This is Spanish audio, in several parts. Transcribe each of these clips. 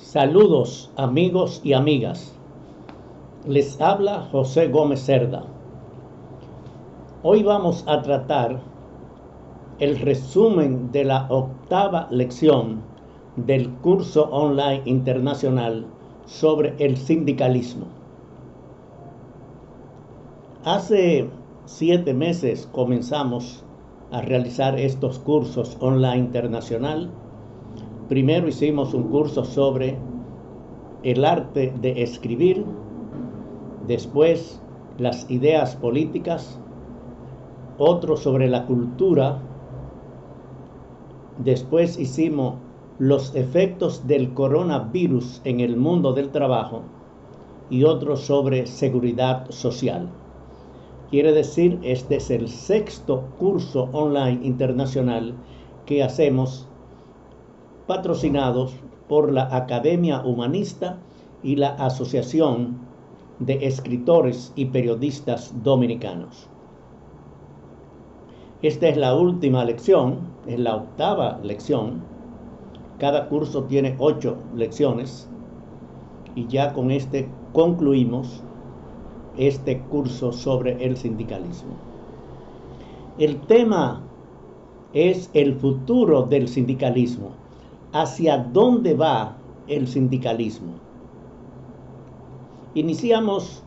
Saludos amigos y amigas, les habla José Gómez Cerda. Hoy vamos a tratar el resumen de la octava lección del curso online internacional sobre el sindicalismo. Hace 7 meses comenzamos a realizar estos cursos online internacional. Primero hicimos un curso sobre el arte de escribir, después las ideas políticas, otro sobre la cultura, después hicimos los efectos del coronavirus en el mundo del trabajo y otro sobre seguridad social. Quiere decir, este es el 6º curso online internacional que hacemos, patrocinados por la Academia Humanista y la Asociación de Escritores y Periodistas Dominicanos. Esta es la última lección, es la octava lección. Cada curso tiene 8 lecciones y ya con este concluimos este curso sobre el sindicalismo. El tema es el futuro del sindicalismo. ¿Hacia dónde va el sindicalismo? Iniciamos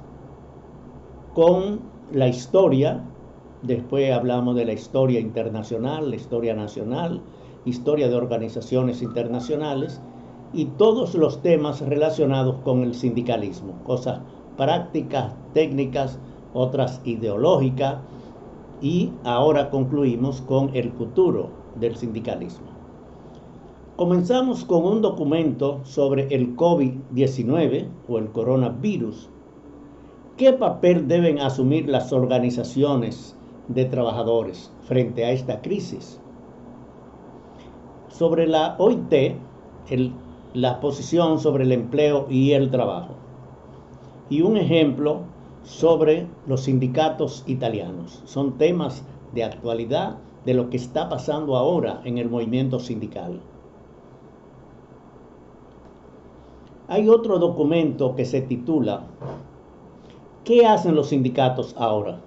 con la historia, después hablamos de la historia internacional, la historia nacional, historia de organizaciones internacionales y todos los temas relacionados con el sindicalismo, cosas prácticas, técnicas, otras ideológicas, y ahora concluimos con el futuro del sindicalismo. Comenzamos con un documento sobre el COVID-19 o el coronavirus. ¿Qué papel deben asumir las organizaciones de trabajadores frente a esta crisis? Sobre la OIT, la posición sobre el empleo y el trabajo. Y un ejemplo sobre los sindicatos italianos. Son temas de actualidad de lo que está pasando ahora en el movimiento sindical. Hay otro documento que se titula ¿Qué hacen los sindicatos ahora?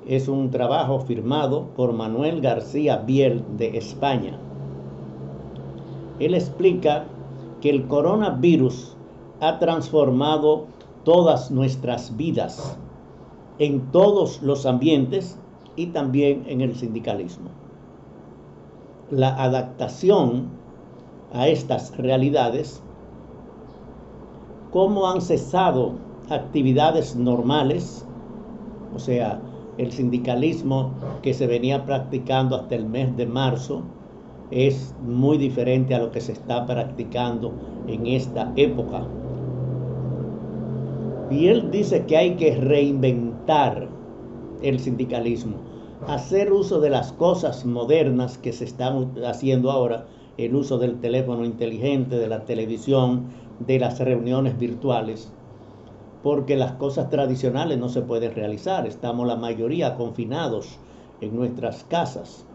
Es un trabajo firmado por Manuel García Biel de España. Él explica que el coronavirus ha transformado todas nuestras vidas en todos los ambientes y también en el sindicalismo. La adaptación a estas realidades, cómo han cesado actividades normales, o sea, el sindicalismo que se venía practicando hasta el mes de marzo es muy diferente a lo que se está practicando en esta época. Y él dice que hay que reinventar el sindicalismo, hacer uso de las cosas modernas que se están haciendo ahora, el uso del teléfono inteligente, de la televisión, de las reuniones virtuales, porque las cosas tradicionales no se pueden realizar. Estamos la mayoría confinados en nuestras casas.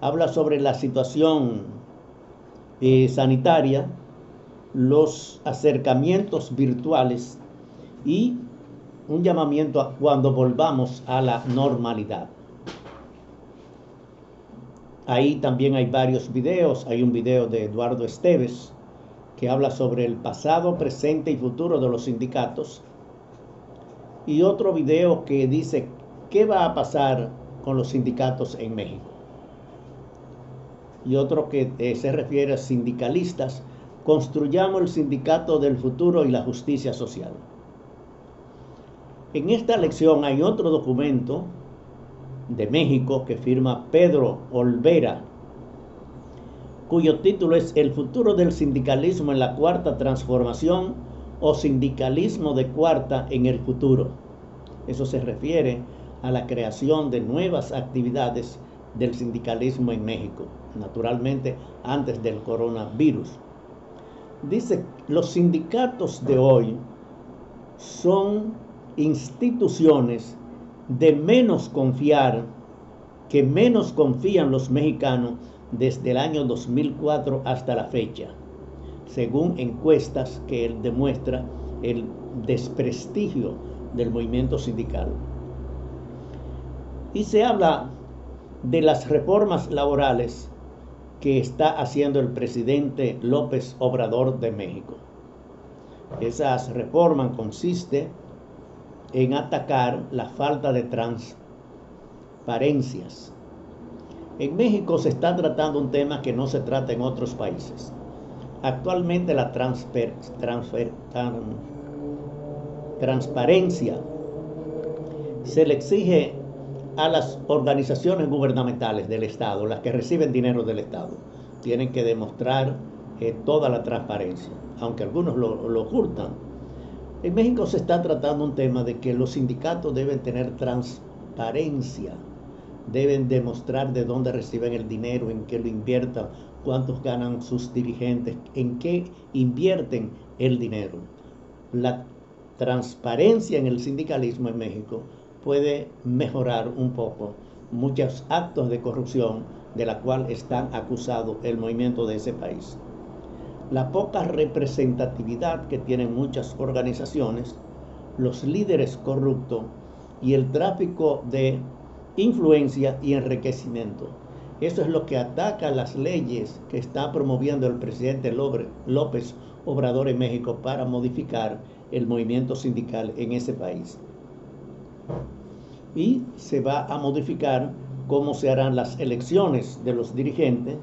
Habla sobre la situación sanitaria, los acercamientos virtuales y un llamamiento a cuando volvamos a la normalidad. Ahí también hay varios videos. Hay un video de Eduardo Esteves que habla sobre el pasado, presente y futuro de los sindicatos, y otro video que dice qué va a pasar con los sindicatos en México, y otro que se refiere a sindicalistas: construyamos el sindicato del futuro y la justicia social. En esta lección hay otro documento de México que firma Pedro Olvera, cuyo título es El futuro del sindicalismo en la cuarta transformación o sindicalismo de cuarta en el futuro. Eso se refiere a la creación de nuevas actividades del sindicalismo en México, naturalmente antes del coronavirus. Dice, los sindicatos de hoy son instituciones de menos confiar, que menos confían los mexicanos desde el año 2004 hasta la fecha. según encuestas que él demuestra el desprestigio del movimiento sindical. Y se habla de las reformas laborales que está haciendo el presidente López Obrador de México. Esas reformas consisten en atacar la falta de transparencias. En México se está tratando un tema que no se trata en otros países. Actualmente la transparencia se le exige a las organizaciones gubernamentales del Estado, las que reciben dinero del Estado. Tienen que demostrar toda la transparencia, aunque algunos lo ocultan. En México se está tratando un tema de que los sindicatos deben tener transparencia, deben demostrar de dónde reciben el dinero, en qué lo inviertan, cuántos ganan sus dirigentes, en qué invierten el dinero. La transparencia en el sindicalismo en México puede mejorar un poco muchos actos de corrupción de la cual están acusados el movimiento de ese país. La poca representatividad que tienen muchas organizaciones, los líderes corruptos y el tráfico de influencia y enriquecimiento. Eso es lo que ataca las leyes que está promoviendo el presidente López Obrador en México para modificar el movimiento sindical en ese país. Y se va a modificar cómo se harán las elecciones de los dirigentes,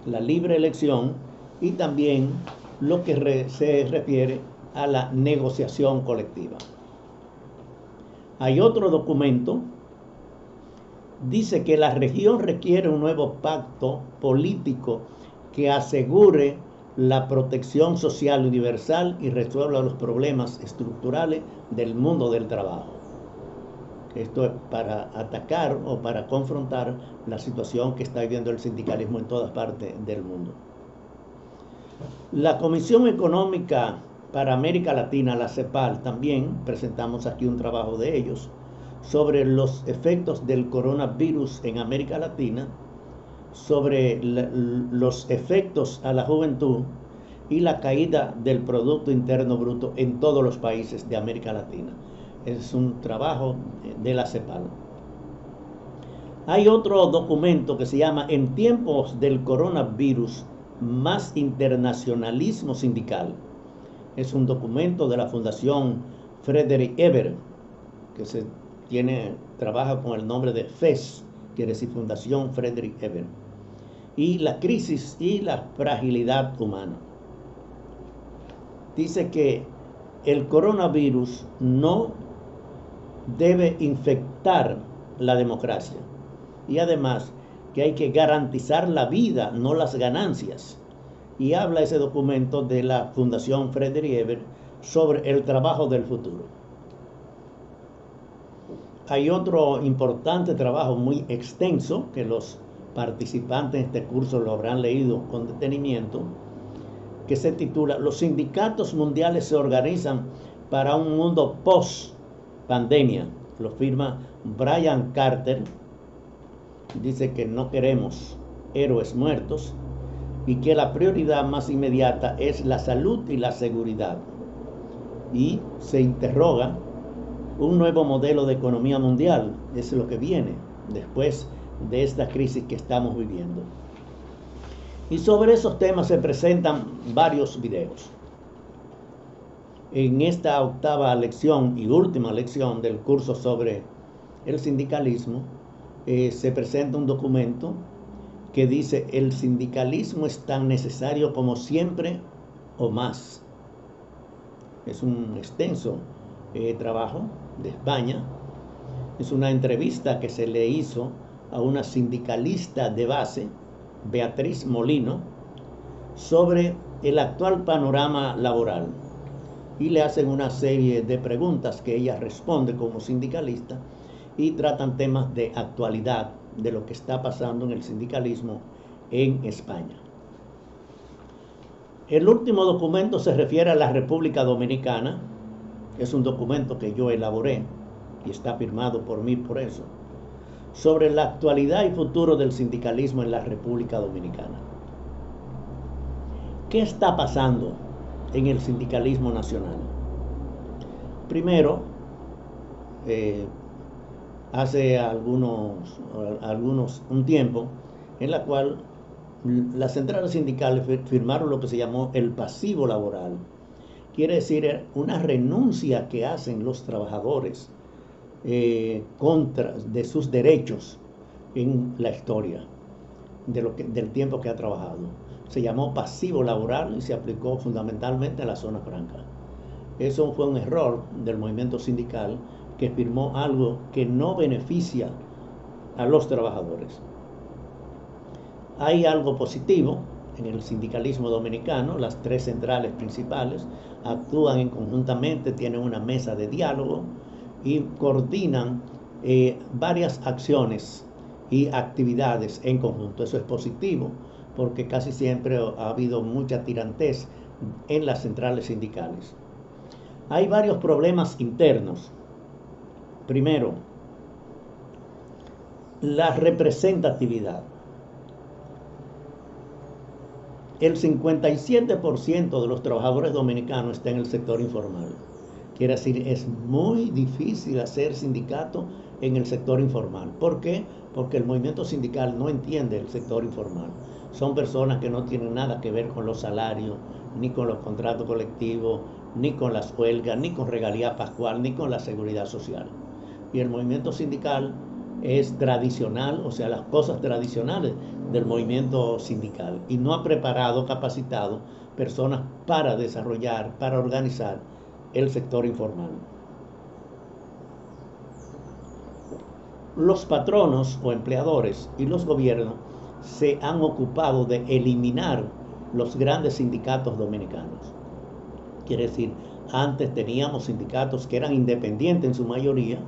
la libre elección y también lo que se refiere a la negociación colectiva. Hay otro documento, dice que la región requiere un nuevo pacto político que asegure la protección social universal y resuelva los problemas estructurales del mundo del trabajo. Esto es para atacar o para confrontar la situación que está viviendo el sindicalismo en todas partes del mundo. La Comisión Económica para América Latina, la CEPAL, también presentamos aquí un trabajo de ellos sobre los efectos del coronavirus en América Latina, sobre los efectos a la juventud y la caída del Producto Interno Bruto en todos los países de América Latina. Es un trabajo de la CEPAL. Hay otro documento que se llama En tiempos del coronavirus, más internacionalismo sindical. Es un documento de la Fundación Frederick Ebert, que trabaja con el nombre de FES, quiere decir Fundación Frederick Ebert, y la crisis y la fragilidad humana. Dice que el coronavirus no debe infectar la democracia y además que hay que garantizar la vida, no las ganancias. Y habla ese documento de la Fundación Frederick Ebert sobre el trabajo del futuro. Hay otro importante trabajo muy extenso que los participantes en este curso lo habrán leído con detenimiento, que se titula Los sindicatos mundiales se organizan para un mundo post-pandemia. Lo firma Brian Carter. Dice que no queremos héroes muertos y que la prioridad más inmediata es la salud y la seguridad. Y se interroga un nuevo modelo de economía mundial. Es lo que viene después de esta crisis que estamos viviendo. Y sobre esos temas se presentan varios videos. En esta octava lección y última lección del curso sobre el sindicalismo, se presenta un documento que dice: el sindicalismo es tan necesario como siempre o más. Es un extenso trabajo de España. Es una entrevista que se le hizo a una sindicalista de base, Beatriz Molino, sobre el actual panorama laboral. Y le hacen una serie de preguntas que ella responde como sindicalista y tratan temas de actualidad de lo que está pasando en el sindicalismo en España. El último documento se refiere a la República Dominicana. Es un documento que yo elaboré y está firmado por mí por eso, sobre la actualidad y futuro del sindicalismo en la República Dominicana. ¿Qué está pasando en el sindicalismo nacional? Primero, hace un tiempo, en la cual las centrales sindicales firmaron lo que se llamó el pasivo laboral. Quiere decir una renuncia que hacen los trabajadores de sus derechos en la historia del tiempo que ha trabajado. Se llamó pasivo laboral y se aplicó fundamentalmente en la zona franca. Eso fue un error del movimiento sindical, que firmó algo que no beneficia a los trabajadores. Hay algo positivo en el sindicalismo dominicano. Las tres centrales principales actúan conjuntamente, tienen una mesa de diálogo y coordinan varias acciones y actividades en conjunto. Eso es positivo, porque casi siempre ha habido mucha tirantez en las centrales sindicales. Hay varios problemas internos. Primero, la representatividad. El 57% de los trabajadores dominicanos está en el sector informal. Quiere decir, es muy difícil hacer sindicato en el sector informal. ¿Por qué? Porque el movimiento sindical no entiende el sector informal. Son personas que no tienen nada que ver con los salarios, ni con los contratos colectivos, ni con las huelgas, ni con regalía pascual, ni con la seguridad social. Y el movimiento sindical es tradicional, o sea, las cosas tradicionales del movimiento sindical, y no ha preparado, capacitado personas para desarrollar, para organizar el sector informal. Los patronos o empleadores y los gobiernos se han ocupado de eliminar los grandes sindicatos dominicanos. Quiere decir, antes teníamos sindicatos que eran independientes en su mayoría,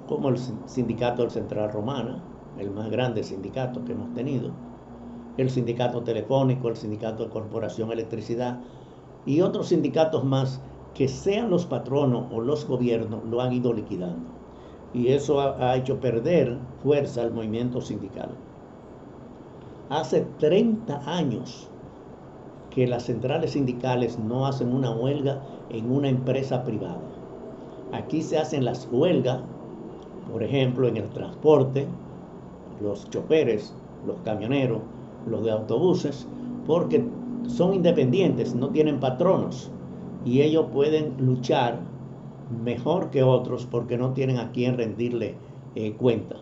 como el sindicato del Central Romana, el más grande sindicato que hemos tenido, el sindicato telefónico, el sindicato de Corporación Electricidad y otros sindicatos más que sean los patronos o los gobiernos lo han ido liquidando. Y eso ha hecho perder fuerza al movimiento sindical. Hace 30 años que las centrales sindicales no hacen una huelga en una empresa privada. Aquí se hacen las huelgas, por ejemplo, en el transporte, los choferes, los camioneros, los de autobuses, porque son independientes, no tienen patronos y ellos pueden luchar mejor que otros porque no tienen a quién rendirle cuenta.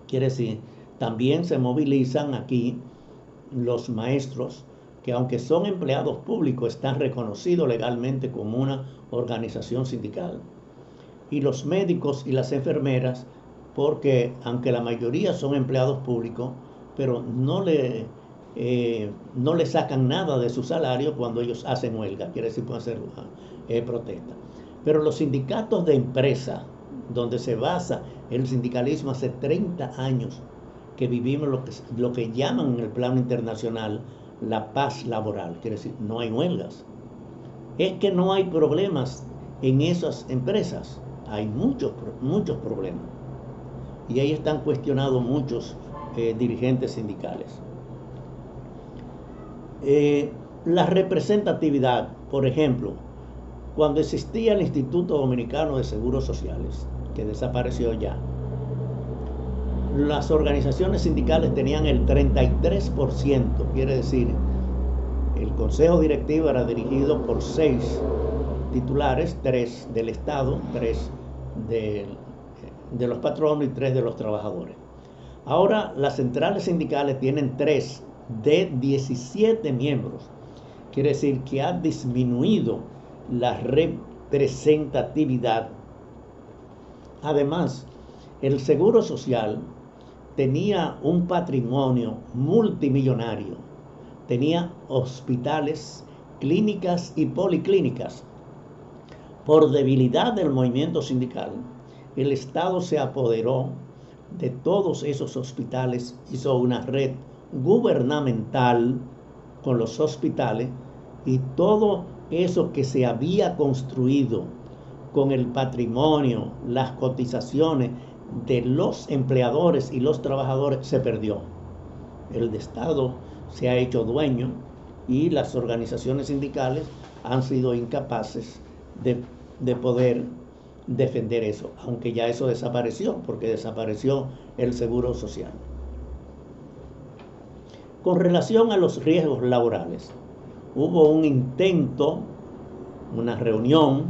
Quiere decir, también se movilizan aquí los maestros, que aunque son empleados públicos, están reconocidos legalmente como una organización sindical. Y los médicos y las enfermeras, porque aunque la mayoría son empleados públicos, pero no le sacan nada de su salario cuando ellos hacen huelga, quiere decir, pueden hacer protesta. Pero los sindicatos de empresa, donde se basa el sindicalismo hace 30 años, que vivimos lo que llaman en el plano internacional la paz laboral, quiere decir, no hay huelgas. Es que no hay problemas en esas empresas, hay muchos problemas. Y ahí están cuestionados muchos dirigentes sindicales. La representatividad, por ejemplo, cuando existía el Instituto Dominicano de Seguros Sociales, que desapareció ya, las organizaciones sindicales tenían el 33%, quiere decir, el consejo directivo era dirigido por 6 titulares, 3 del Estado, 3 de los patronos y 3 de los trabajadores. Ahora las centrales sindicales tienen 3 de 17 miembros. Quiere decir que ha disminuido la representatividad. Además, el Seguro Social tenía un patrimonio multimillonario. Tenía hospitales, clínicas y policlínicas. Por debilidad del movimiento sindical, el Estado se apoderó de todos esos hospitales, hizo una red gubernamental con los hospitales, y todo eso que se había construido con el patrimonio, las cotizaciones de los empleadores y los trabajadores se perdió. El Estado se ha hecho dueño y las organizaciones sindicales han sido incapaces de poder defender eso, aunque ya eso desapareció, porque desapareció el seguro social. Con relación a los riesgos laborales, hubo un intento, una reunión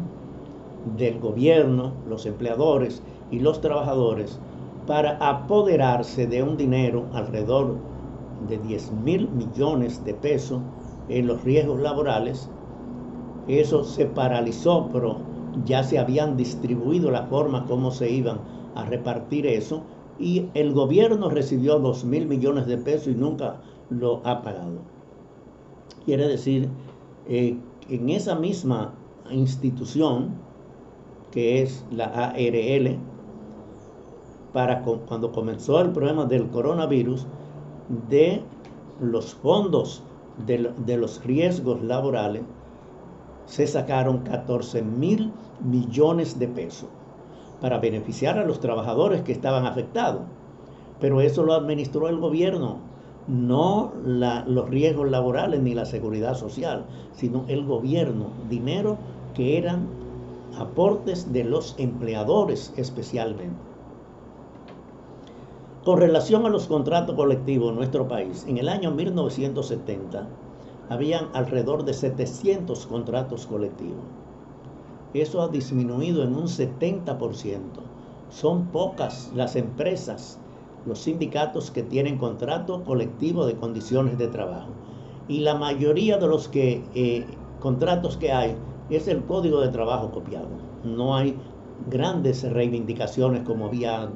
del gobierno, los empleadores y los trabajadores para apoderarse de un dinero alrededor de 10.000 millones de pesos en los riesgos laborales. Eso se paralizó, pero ya se habían distribuido la forma como se iban a repartir eso, y el gobierno recibió 2.000 millones de pesos y nunca lo ha pagado. Quiere decir, en esa misma institución, que es la ARL, cuando comenzó el problema del coronavirus, de los fondos de los riesgos laborales, se sacaron 14.000 millones de pesos para beneficiar a los trabajadores que estaban afectados. Pero eso lo administró el gobierno, no los riesgos laborales ni la seguridad social, sino el gobierno, dinero que eran aportes de los empleadores especialmente. Con relación a los contratos colectivos en nuestro país, en el año 1970 habían alrededor de 700 contratos colectivos. Eso ha disminuido en un 70%. Son pocas las empresas, los sindicatos que tienen contrato colectivo de condiciones de trabajo. Y la mayoría de los contratos que hay es el código de trabajo copiado. No hay grandes reivindicaciones como había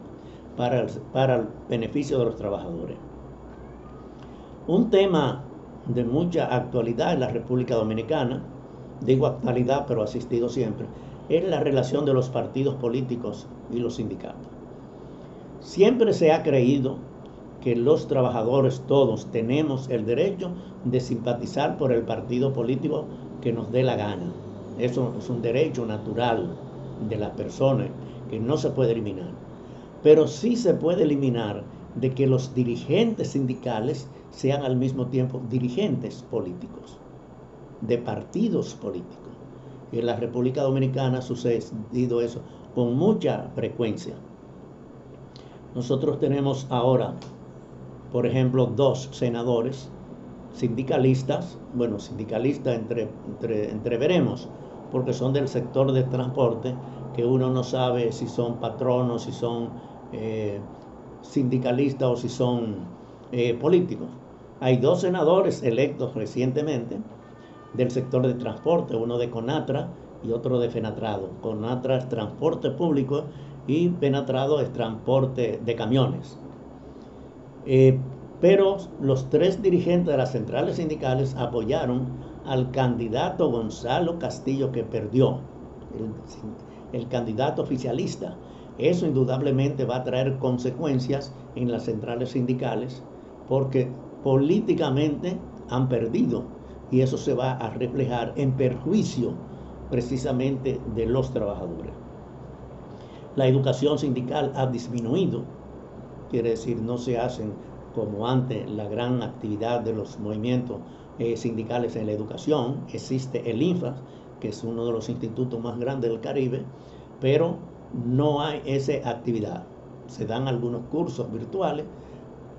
para el beneficio de los trabajadores. Un tema de mucha actualidad en la República Dominicana, digo actualidad pero ha existido siempre, es la relación de los partidos políticos y los sindicatos. Siempre se ha creído que los trabajadores todos tenemos el derecho de simpatizar por el partido político que nos dé la gana. Eso es un derecho natural de las personas que no se puede eliminar. Pero sí se puede eliminar de que los dirigentes sindicales sean al mismo tiempo dirigentes políticos, de partidos políticos. Y en la República Dominicana ha sucedido eso con mucha frecuencia. Nosotros tenemos ahora, por ejemplo, 2 senadores sindicalistas, bueno, sindicalistas entreveremos, porque son del sector del transporte, que uno no sabe si son patronos, si son sindicalistas o si son políticos. Hay 2 senadores electos recientemente del sector de transporte, uno de CONATRA y otro de FENATRADO. CONATRA es transporte público y FENATRADO es transporte de camiones. Pero los 3 dirigentes de las centrales sindicales apoyaron al candidato Gonzalo Castillo, que perdió, el candidato oficialista. Eso indudablemente va a traer consecuencias en las centrales sindicales, porque políticamente han perdido, y eso se va a reflejar en perjuicio precisamente de los trabajadores. La educación sindical ha disminuido, quiere decir, no se hacen como antes la gran actividad de los movimientos sindicales en la educación. Existe el INFAS, que es uno de los institutos más grandes del Caribe, pero no hay esa actividad. Se dan algunos cursos virtuales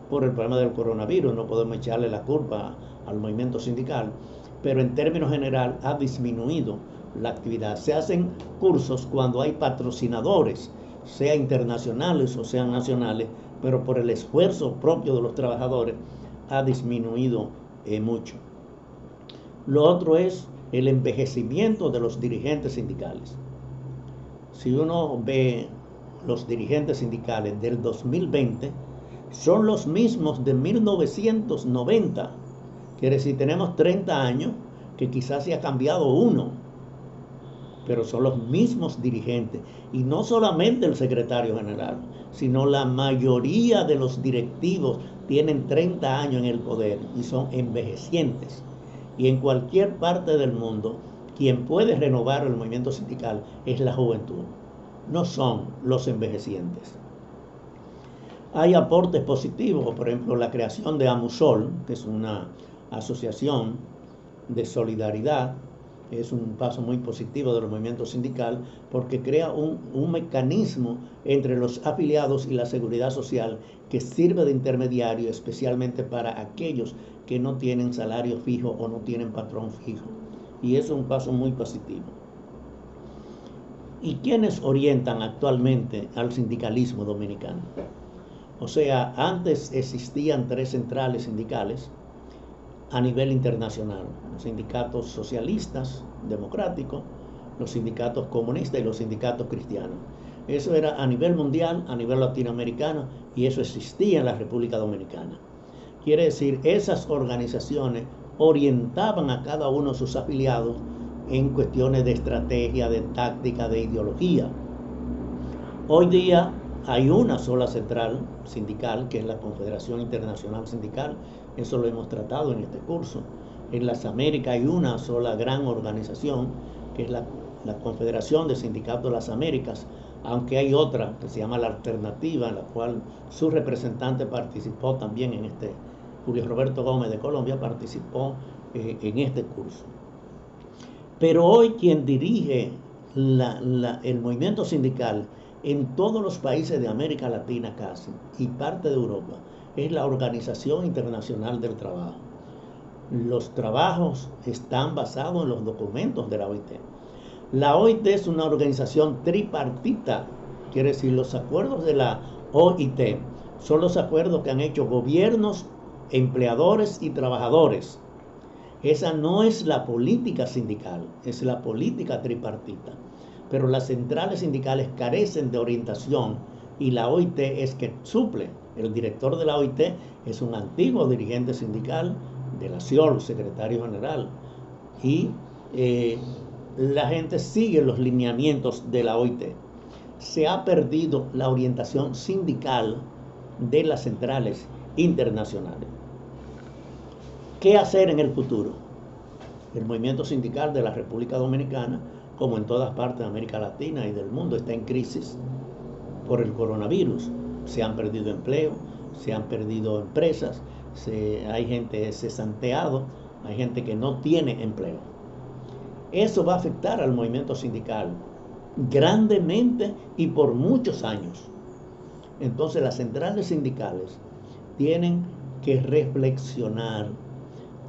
por el problema del coronavirus, no podemos echarle la culpa al movimiento sindical, pero en términos general ha disminuido la actividad. Se hacen cursos cuando hay patrocinadores, sea internacionales o sean nacionales, pero por el esfuerzo propio de los trabajadores ha disminuido mucho. Lo otro es el envejecimiento de los dirigentes sindicales. Si uno ve los dirigentes sindicales del 2020, son los mismos de 1990. Quiere decir, tenemos 30 años que quizás se ha cambiado uno, pero son los mismos dirigentes. Y no solamente el secretario general, sino la mayoría de los directivos tienen 30 años en el poder y son envejecientes. Y en cualquier parte del mundo, quien puede renovar el movimiento sindical es la juventud, no son los envejecientes. Hay aportes positivos, por ejemplo, la creación de AMUSOL, que es una asociación de solidaridad. Es un paso muy positivo del movimiento sindical porque crea un mecanismo entre los afiliados y la seguridad social que sirve de intermediario especialmente para aquellos que no tienen salario fijo o no tienen patrón fijo. Y eso es un paso muy positivo. ¿Y quiénes orientan actualmente al sindicalismo dominicano? O sea, antes existían 3 centrales sindicales a nivel internacional: los sindicatos socialistas, democráticos, los sindicatos comunistas y los sindicatos cristianos. Eso era a nivel mundial, a nivel latinoamericano, y eso existía en la República Dominicana. Quiere decir, esas organizaciones orientaban a cada uno de sus afiliados en cuestiones de estrategia, de táctica, de ideología. Hoy día hay una sola central sindical, que es la Confederación Internacional Sindical. Eso lo hemos tratado en este curso. En las Américas hay una sola gran organización, que es la Confederación de Sindicatos de las Américas, aunque hay otra que se llama la Alternativa, en la cual su representante participó también en este. Julio Roberto Gómez de Colombia participó en este curso. Pero hoy quien dirige el movimiento sindical en todos los países de América Latina casi y parte de Europa es la Organización Internacional del Trabajo. Los trabajos están basados en los documentos de la OIT. La OIT es una organización tripartita, quiere decir, los acuerdos de la OIT son los acuerdos que han hecho gobiernos, empleadores y trabajadores. Esa no es la política sindical, es la política tripartita. Pero las centrales sindicales carecen de orientación y la OIT es que suple. El director de la OIT es un antiguo dirigente sindical de la CIOL, secretario general. Y la gente sigue los lineamientos de la OIT. Se ha perdido la orientación sindical de las centrales internacionales. ¿Qué hacer en el futuro? El movimiento sindical de la República Dominicana, como en todas partes de América Latina y del mundo, está en crisis por el coronavirus. Se han perdido empleos, se han perdido empresas, hay gente cesanteado, hay gente que no tiene empleo. Eso va a afectar al movimiento sindical grandemente y por muchos años. Entonces las centrales sindicales tienen que reflexionar,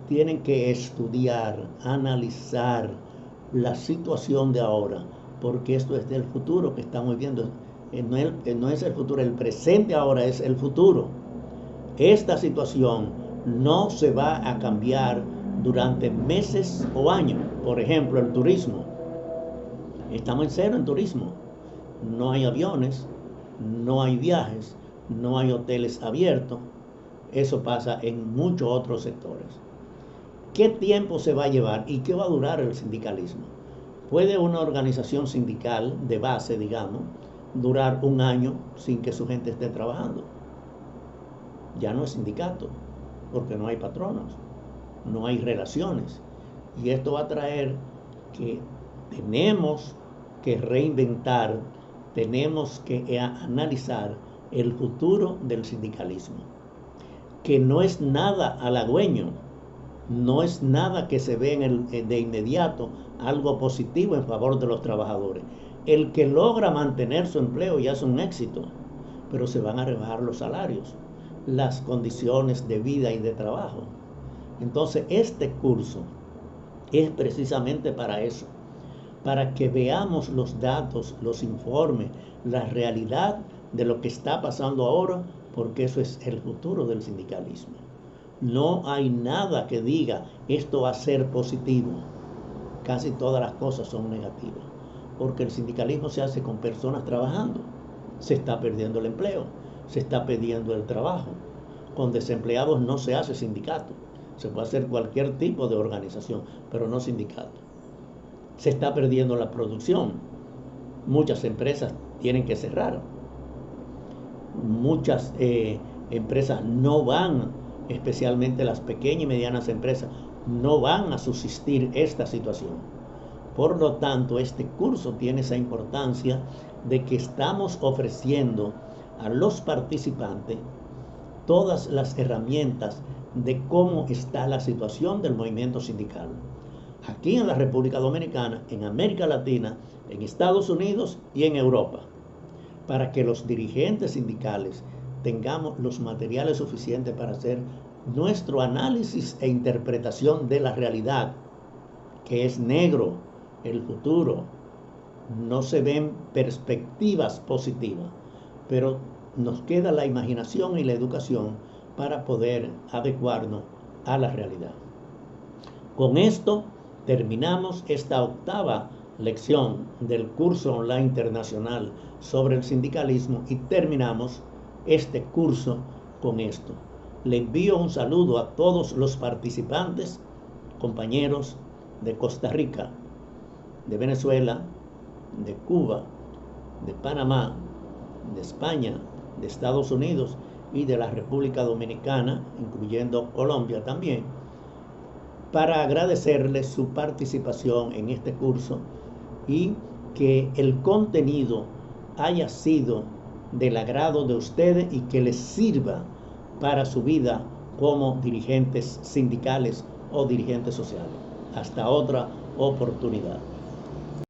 tienen que estudiar, analizar la situación de ahora, porque esto es del futuro que estamos viendo. No es el futuro, el presente ahora es el futuro. Esta situación no se va a cambiar durante meses o años. Por ejemplo, el turismo. Estamos en cero en turismo. No hay aviones, no hay viajes, no hay hoteles abiertos. Eso pasa en muchos otros sectores. ¿Qué tiempo se va a llevar y qué va a durar el sindicalismo? ¿Puede una organización sindical de base, digamos, durar un año sin que su gente esté trabajando? Ya no es sindicato, porque no hay patronos, no hay relaciones. Y esto va a traer que tenemos que reinventar, tenemos que analizar el futuro del sindicalismo, que no es nada halagüeño, no es nada que se ve de inmediato algo positivo en favor de los trabajadores. El que logra mantener su empleo ya es un éxito, pero se van a rebajar los salarios, las condiciones de vida y de trabajo. Entonces este curso es precisamente para eso, para que veamos los datos, los informes, la realidad de lo que está pasando ahora, porque eso es el futuro del sindicalismo. No hay nada que diga esto va a ser positivo. Casi todas las cosas son negativas, porque el sindicalismo se hace con personas trabajando. Se está perdiendo el empleo, se está perdiendo el trabajo. Con desempleados no se hace sindicato. Se puede hacer cualquier tipo de organización, pero no sindicato. Se está perdiendo la producción. Muchas empresas tienen que cerrar. Muchas empresas no van, especialmente las pequeñas y medianas empresas, no van a subsistir esta situación. Por lo tanto, este curso tiene esa importancia de que estamos ofreciendo a los participantes todas las herramientas de cómo está la situación del movimiento sindical aquí en la República Dominicana, en América Latina, en Estados Unidos y en Europa, para que los dirigentes sindicales tengamos los materiales suficientes para hacer nuestro análisis e interpretación de la realidad, que es negro el futuro. No se ven perspectivas positivas, pero nos queda la imaginación y la educación para poder adecuarnos a la realidad. Con esto terminamos esta octava lección del curso online internacional sobre el sindicalismo y terminamos este curso con esto. Le envío un saludo a todos los participantes, compañeros de Costa Rica, de Venezuela, de Cuba, de Panamá, de España, de Estados Unidos y de la República Dominicana, incluyendo Colombia también, para agradecerles su participación en este curso y que el contenido haya sido del agrado de ustedes y que les sirva para su vida como dirigentes sindicales o dirigentes sociales. Hasta otra oportunidad.